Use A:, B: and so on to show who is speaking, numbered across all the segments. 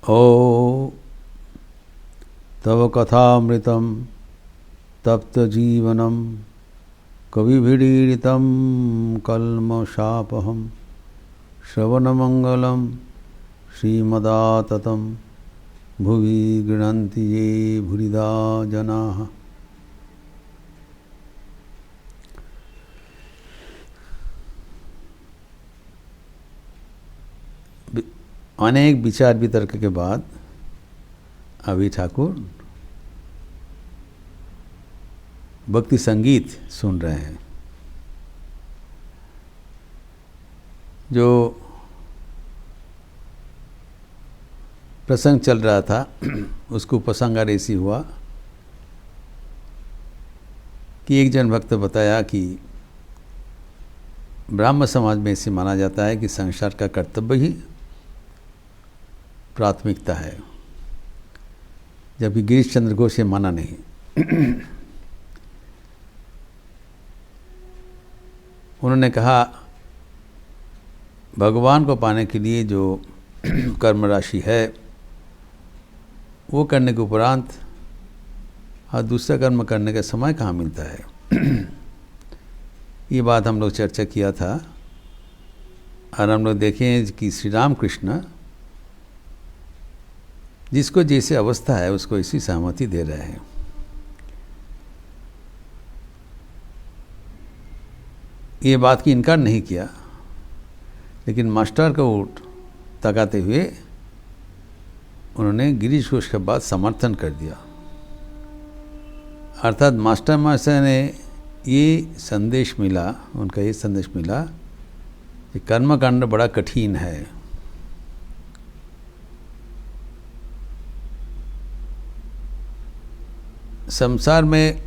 A: ओ तव कथामृतं तप्तजीवनं कविभिरीडितं कल्मषापहं श्रवणमंगलं श्रीमदाततं भुवि गृह्णन्ति ये भूरिदा जनाः। अनेक विचार वितर्क के बाद अभी ठाकुर भक्ति संगीत सुन रहे हैं। जो प्रसंग चल रहा था उसको उपसंहार ऐसी हुआ कि एक जन भक्त बताया कि ब्राह्म समाज में ऐसे माना जाता है कि संसार का कर्तव्य ही प्राथमिकता है, जबकि गिरीश चंद्र घोष ये माना नहीं। उन्होंने कहा भगवान को पाने के लिए जो कर्म राशि है वो करने के उपरांत और दूसरा कर्म करने का समय कहाँ मिलता है। ये बात हम लोग चर्चा किया था और हम लोग देखें कि श्री राम कृष्ण जिसको जैसे अवस्था है उसको इसी सहमति दे रहे हैं। ये बात की इनकार नहीं किया, लेकिन मास्टर को तकाते हुए उन्होंने गिरीश घोष के बाद समर्थन कर दिया। अर्थात मास्टर ने ये संदेश मिला, उनका ये संदेश मिला कि कर्मकांड बड़ा कठिन है। संसार में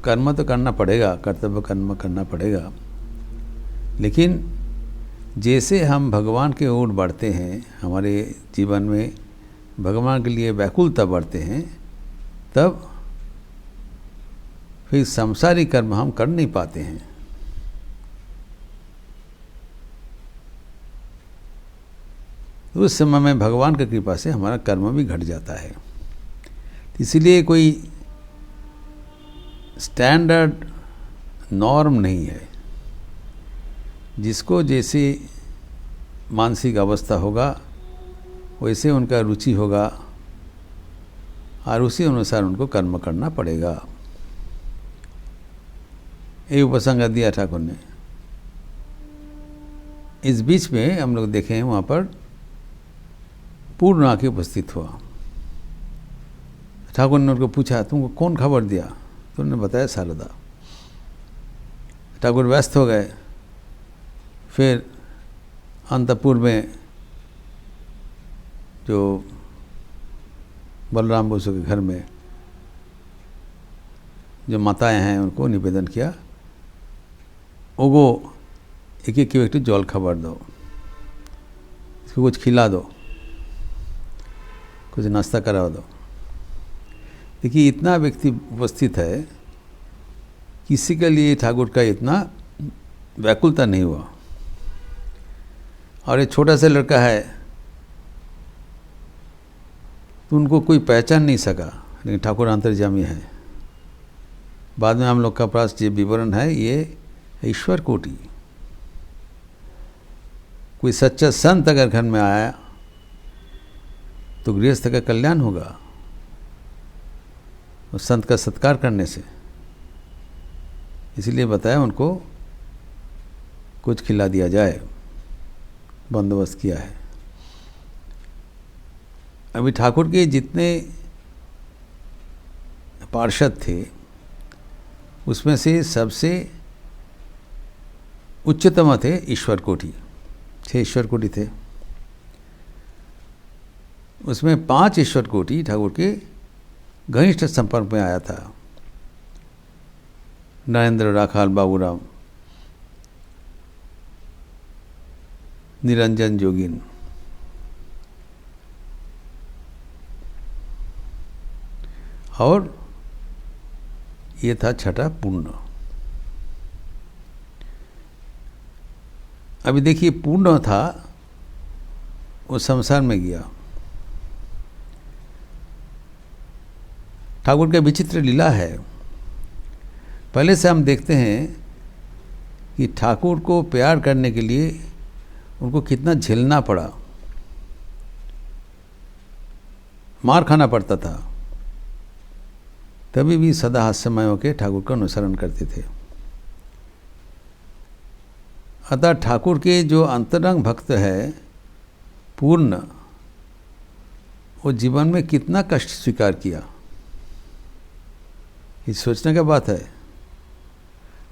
A: कर्म तो करना पड़ेगा, कर्तव्य कर्म करना पड़ेगा, लेकिन जैसे हम भगवान के ओर बढ़ते हैं, हमारे जीवन में भगवान के लिए व्याकुलता बढ़ते हैं, तब फिर सांसारिक कर्म हम कर नहीं पाते हैं। तो उस समय में भगवान की कृपा से हमारा कर्म भी घट जाता है। इसीलिए कोई स्टैंडर्ड नॉर्म नहीं है। जिसको जैसे मानसिक अवस्था होगा वैसे उनका रुचि होगा और उसी अनुसार उनको कर्म करना पड़ेगा। ये उपसंग दिया ठाकुर ने। इस बीच में हम लोग देखें वहाँ पर पूर्ण आके उपस्थित हुआ। ठाकुर ने उनको पूछा तुमको कौन खबर दिया? तो उन्होंने बताया शारदा। ठाकुर व्यस्त हो गए। फिर अंतपुर में जो बलराम बसु के घर में जो माताएं हैं उनको निवेदन किया, ओगो एक एक व्यक्ति जल खबर दो, इसको कुछ खिला दो, कुछ नाश्ता करा दो। देखिए इतना व्यक्ति उपस्थित है, किसी के लिए ठाकुर का इतना व्याकुलता नहीं हुआ। और ये छोटा सा लड़का है तो उनको कोई पहचान नहीं सका, लेकिन ठाकुर अंतर्यामी है। बाद में हम लोग का पास ये विवरण है, ये ईश्वर कोटि। कोई सच्चा संत अगर घर में आया तो गृहस्थ का कल्याण होगा उस संत का सत्कार करने से। इसलिए बताया उनको कुछ खिला दिया जाए, बंदोबस्त किया है। अभी ठाकुर के जितने पार्षद थे उसमें से सबसे उच्चतम थे ईश्वर कोटि। 6 ईश्वर कोटि थे, उसमें 5 ईश्वर कोटि ठाकुर के घनिष्ठ संपर्क में आया था। नरेंद्र, राखाल, बाबूराम, निरंजन जोगिन, और ये था छठा पूर्ण। अभी देखिए पूर्ण था वो संसार में गया, ठाकुर का विचित्र लीला है। पहले से हम देखते हैं कि ठाकुर को प्यार करने के लिए उनको कितना झेलना पड़ा, मार खाना पड़ता था, तभी भी सदा हास्यमय होकर ठाकुर का अनुसरण करते थे। अतः ठाकुर के जो अंतरंग भक्त है पूर्ण, वो जीवन में कितना कष्ट स्वीकार किया, ये सोचने की बात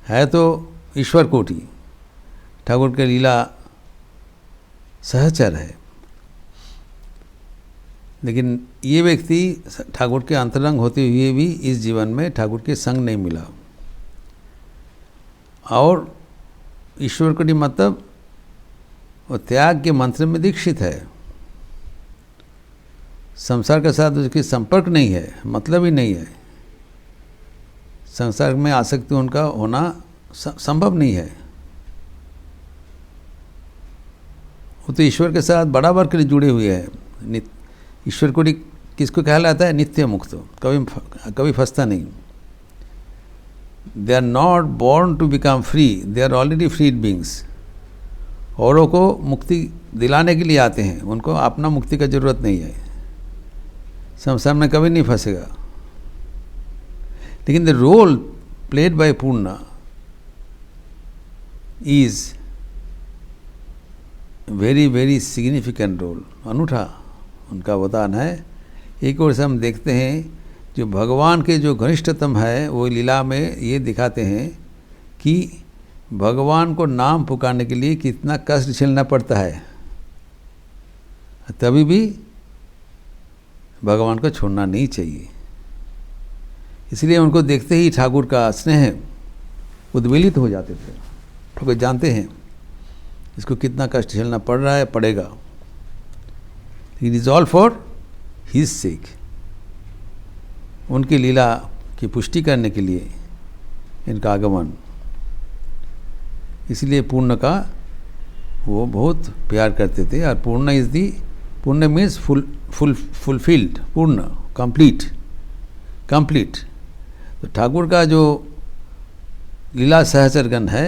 A: है तो ईश्वर कोटि, ठाकुर की लीला सहचर है, लेकिन ये व्यक्ति ठाकुर के अंतरंग होते हुए भी इस जीवन में ठाकुर के संग नहीं मिला। और ईश्वर कोटि मतलब वो त्याग के मंत्र में दीक्षित है, संसार के साथ उसकी संपर्क नहीं है, मतलब ही नहीं है, संसार में आसक्ति उनका होना संभव नहीं है। वो तो ईश्वर के साथ बराबर के लिए जुड़े हुए हैं। ईश्वर कोटि किसको कहलाता है? नित्य मुक्त, कभी फंसता नहीं। They are not born to become free, they are already freed beings. औरों को मुक्ति दिलाने के लिए आते हैं, उनको अपना मुक्ति का जरूरत नहीं है, संसार में कभी नहीं फंसेगा। लेकिन the role played by Purna is very very significant role, अनूठा उनका अवदान है। एक ओर से हम देखते हैं जो भगवान के जो घनिष्ठतम है वो लीला में ये दिखाते हैं कि भगवान को नाम पुकारने के लिए कितना कष्ट झेलना पड़ता है, तभी भी भगवान को छोड़ना नहीं चाहिए। इसलिए उनको देखते ही ठाकुर का स्नेह उद्वेलित हो जाते थे। ठाकुर जानते हैं इसको कितना कष्ट झेलना पड़ रहा है, पड़ेगा, it is all for his sake. उनकी लीला की पुष्टि करने के लिए इनका आगमन, इसलिए पूर्ण का वो बहुत प्यार करते थे। और पूर्ण इज दी, पूर्ण मीन्स फुलफिल्ड, पूर्ण, कंप्लीट। तो ठाकुर का जो लीला सहचरगण है,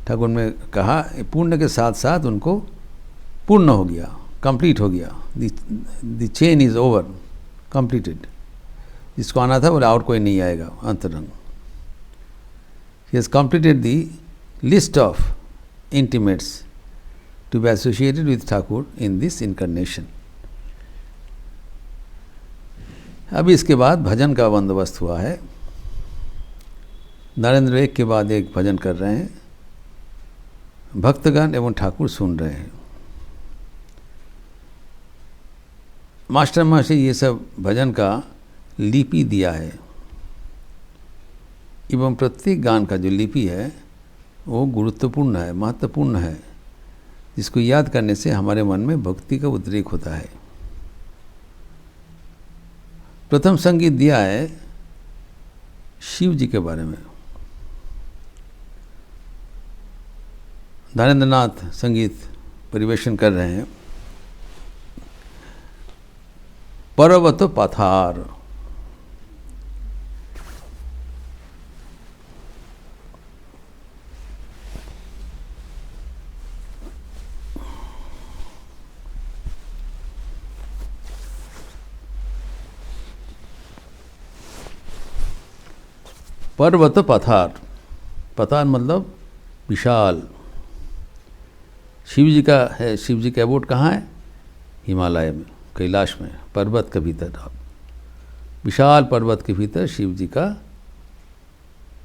A: ठाकुर ने कहा पूर्ण के साथ साथ उनको पूर्ण हो गया, कंप्लीट हो गया, the chain is over, completed. जिसको आना था बोले और कोई नहीं आएगा अंतरंग। ही has completed the list of intimates to be associated with Thakur in this incarnation. अभी इसके बाद भजन का बंदोबस्त हुआ है। नरेंद्र एक के बाद एक भजन कर रहे हैं, भक्तगण एवं ठाकुर सुन रहे हैं। मास्टर मास्टर ये सब भजन का लिपि दिया है, एवं प्रत्येक गान का जो लिपि है वो गुरुत्वपूर्ण है, महत्वपूर्ण है, जिसको याद करने से हमारे मन में भक्ति का उद्रेक होता है। प्रथम संगीत दिया है शिव जी के बारे में। धनेन्द्र नाथ संगीत परिवेशन कर रहे हैं। पर्वत पथार। पर्वत पथार, पथार मतलब विशाल। शिव जी का है, शिव जी का एबोर्ड कहाँ है? हिमालय में, कैलाश में, पर्वत के भीतर। विशाल पर्वत के भीतर शिव जी का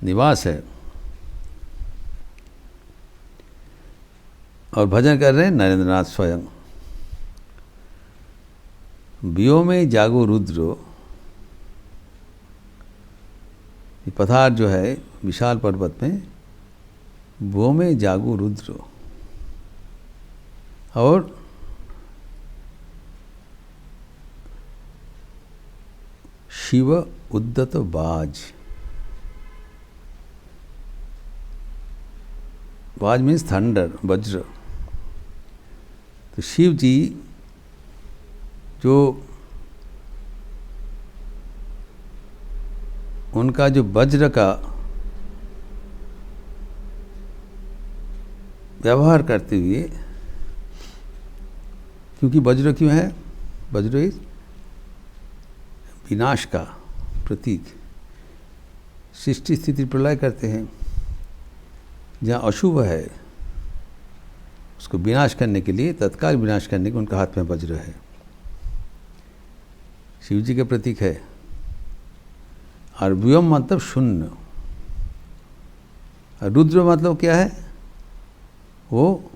A: निवास है। और भजन कर रहे हैं नरेंद्र नाथ स्वयं। बियो में जागो रुद्रो। ये पथार जो है विशाल पर्वत में, वो में जागो रुद्र। और शिव उद्दत बाज। बाज मीन्स थंडर, वज्र। तो शिव जी जो उनका जो वज्र का व्यवहार करते हुए, क्योंकि वज्र क्यों है? वज्र इज विनाश का प्रतीक। सृष्टि स्थिति प्रलय करते हैं। जहाँ अशुभ है उसको विनाश करने के लिए, तत्काल विनाश करने के उनका हाथ में वज्र है। शिव जी के प्रतीक है। और व्योम मतलब शून्य, और रुद्र मतलब क्या है? वो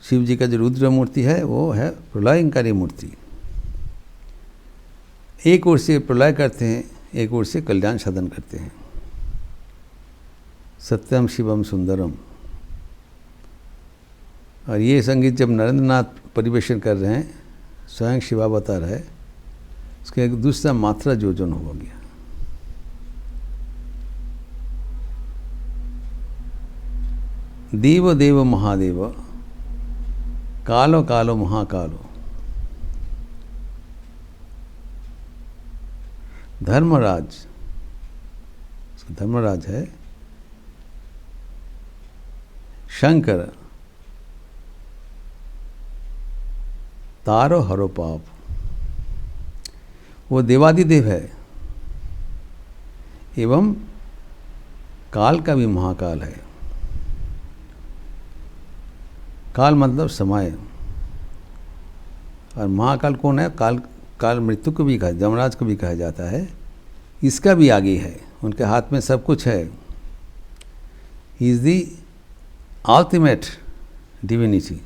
A: शिव जी का जो रुद्र मूर्ति है वो है प्रलयंकारी मूर्ति। एक ओर से प्रलय करते हैं, एक ओर से कल्याण साधन करते हैं। सत्यम शिवम सुंदरम। और ये संगीत जब नरेंद्रनाथ परिवेशन कर रहे हैं, स्वयं शिवावतार है, उसका एक दूसरा मात्रा जोजन हो गया। देव देव महादेव, कालो कालो महाकालो, धर्मराज, धर्मराज है। शंकर, तारो हरो पाप, वो देवादिदेव है एवं काल का भी महाकाल है। काल मतलब समय, और महाकाल कौन है? काल, काल मृत्यु को भी कहा, यमराज को भी कहा जाता है। इसका भी आगे है, उनके हाथ में सब कुछ है। He is the ultimate divinity.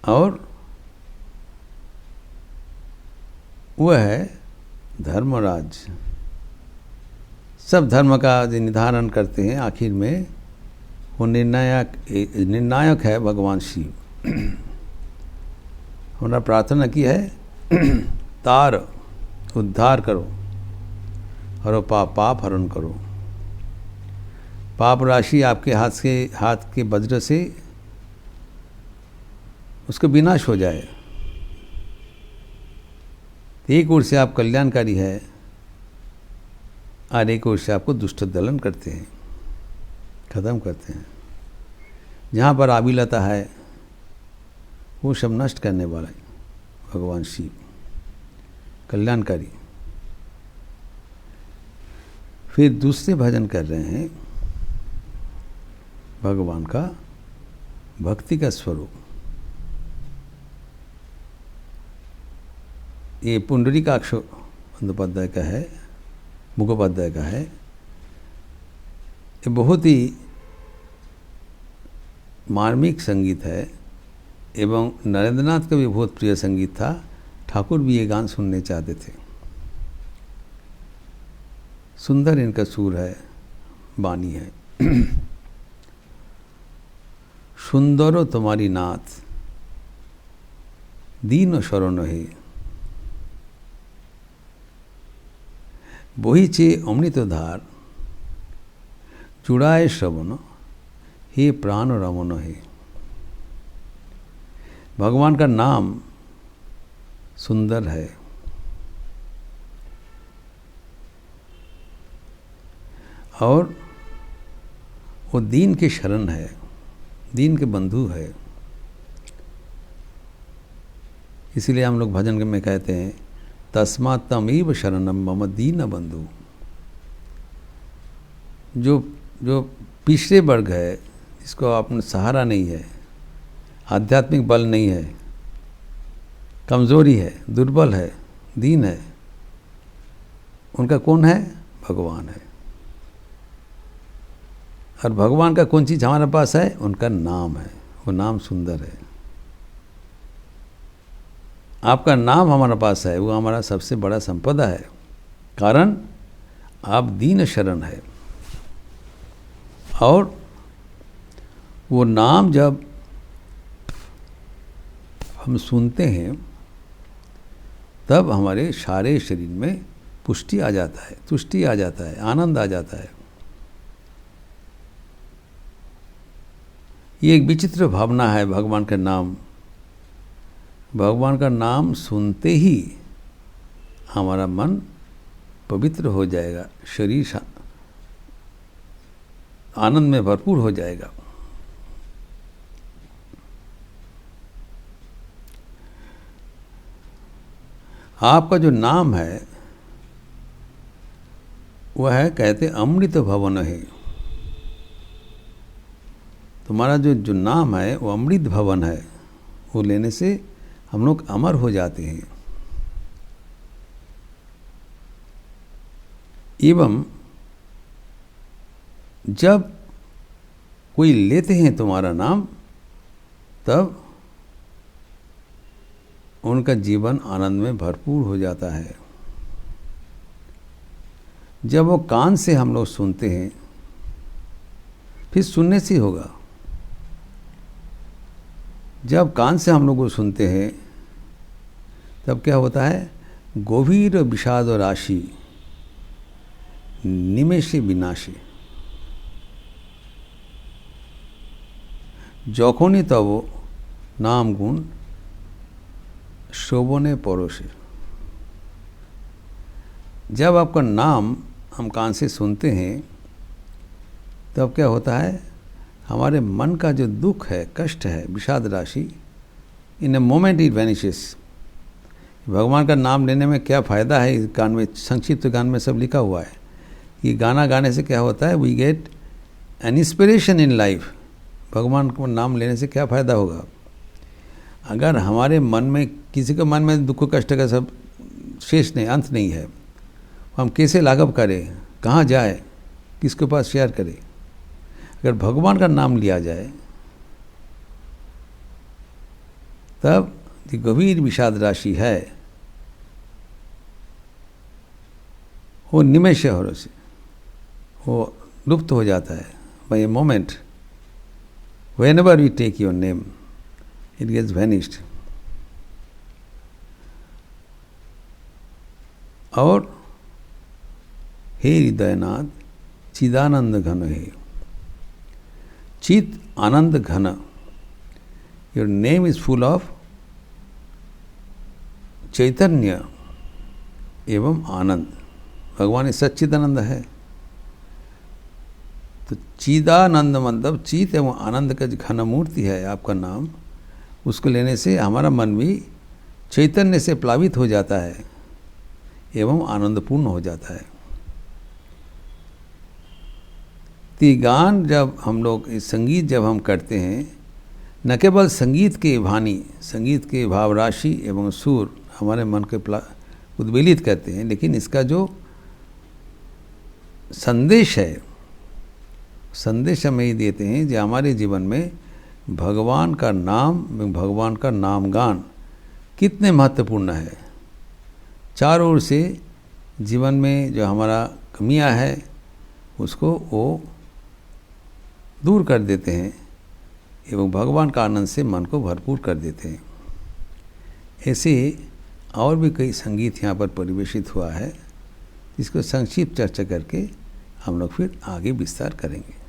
A: और वह है धर्मराज। सब धर्म का जो निर्धारण करते हैं, आखिर में वो निर्णायक है भगवान शिव। हमने प्रार्थना की है, तार, उद्धार करो, हरो पाप, पाप हरण करो। पाप राशि आपके हाथ के वज्र से उसका विनाश हो जाए। एक ओर से आप कल्याणकारी है और एक ओर से आपको दुष्ट दलन करते हैं, खत्म करते हैं। जहाँ पर आबिलता है वो सब नष्ट करने वाला है भगवान शिव, कल्याणकारी। फिर दूसरे भजन कर रहे हैं भगवान का भक्ति का स्वरूप। ये पुंडरीकाक्ष बंदोपाध्याय का है, मुखोपाध्याय का है। ये बहुत ही मार्मिक संगीत है एवं नरेंद्रनाथ का भी बहुत प्रिय संगीत था। ठाकुर भी ये गान सुनने चाहते थे। सुंदर इनका सुर है, बानी है। सुंदरो तुम्हारी नाथ, दीन शरण है, বহিছে অমৃত ধার, চূড়ায় শ্রবণ, हे प्राण रमन है। भगवान का नाम सुंदर है। और वो दीन के शरण है, दीन के बंधु है। इसीलिए हम लोग भजन में कहते हैं, तस्मात् तमेव शरणम मम दीन बंधु। जो पिछड़े वर्ग है, जिसको अपना सहारा नहीं है, आध्यात्मिक बल नहीं है, कमजोरी है, दुर्बल है, दीन है, उनका कौन है? भगवान है। और भगवान का कौन चीज़ हमारे पास है? उनका नाम है। वो नाम सुंदर है। आपका नाम हमारे पास है, वो हमारा सबसे बड़ा संपदा है। कारण आप दीन शरण है। और वो नाम जब हम सुनते हैं तब हमारे सारे शरीर में पुष्टि आ जाता है, तुष्टि आ जाता है, आनंद आ जाता है। ये एक विचित्र भावना है भगवान का नाम। भगवान का नाम सुनते ही हमारा मन पवित्र हो जाएगा, शरीर आनंद में भरपूर हो जाएगा। आपका जो नाम है वह है, कहते अमृत भवन है। तुम्हारा जो नाम है वो अमृत भवन है, वो लेने से हम लोग अमर हो जाते हैं। एवं जब कोई लेते हैं तुम्हारा नाम, तब उनका जीवन आनंद में भरपूर हो जाता है। जब वो कान से हम लोग सुनते हैं, फिर सुनने से होगा। जब कान से हम लोग को सुनते हैं, तब क्या होता है, गभीर विषाद राशि निमेषे विनाशे, যখনই তব নাম গুণ शोभने परोसे। जब आपका नाम हम कान से सुनते हैं, तब क्या होता है, हमारे मन का जो दुख है, कष्ट है, विषाद राशि, इन ए मोमेंट इट वैनिशेस। भगवान का नाम लेने में क्या फ़ायदा है, इस गान में, संक्षिप्त गान में सब लिखा हुआ है कि गाना गाने से क्या होता है, we get an inspiration in life. भगवान को नाम लेने से क्या फ़ायदा होगा? अगर हमारे मन में, किसी के मन में दुख कष्ट का सब शेष नहीं, अंत नहीं है, हम कैसे लाघव करें, कहाँ जाए, किसके पास शेयर करें? अगर भगवान का नाम लिया जाए, तब जो गंभीर विषाद राशि है वो निमेष हो से वो लुप्त हो जाता है। By a moment, whenever we take your name, it gets vanished. और हे हृदयनाथ चिदानंद घन है, चित आनंद घन, your name is full of चैतन्य एवं आनंद। भगवान सच्चिदानंद है, तो चिदानंद मतलब चित एवं आनंद का जो घन मूर्ति है आपका नाम, उसको लेने से हमारा मन भी चैतन्य से प्लावित हो जाता है एवं आनंदपूर्ण हो जाता है। तो गान जब हम लोग, संगीत जब हम करते हैं, न केवल संगीत के वाणी, संगीत के भाव राशि एवं सुर हमारे मन के उद्वेलित करते हैं, लेकिन इसका जो संदेश है, संदेश हमें ये देते हैं जो हमारे जीवन में भगवान का नाम, भगवान का नामगान कितने महत्वपूर्ण है। चारों ओर से जीवन में जो हमारा कमियां है उसको वो दूर कर देते हैं एवं भगवान का आनंद से मन को भरपूर कर देते हैं। ऐसे और भी कई संगीत यहाँ पर परिवेशित हुआ है, जिसको संक्षिप्त चर्चा करके हम लोग फिर आगे विस्तार करेंगे।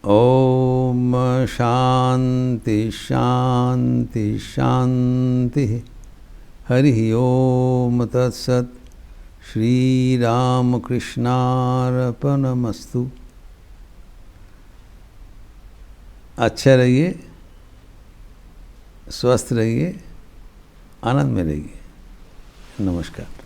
A: ओम शांति शांति शांति। हरि ओम तत्सत। श्री राम कृष्णार्पणमस्तु। अच्छा रहिए, स्वस्थ रहिए, आनंद में रहिए। नमस्कार।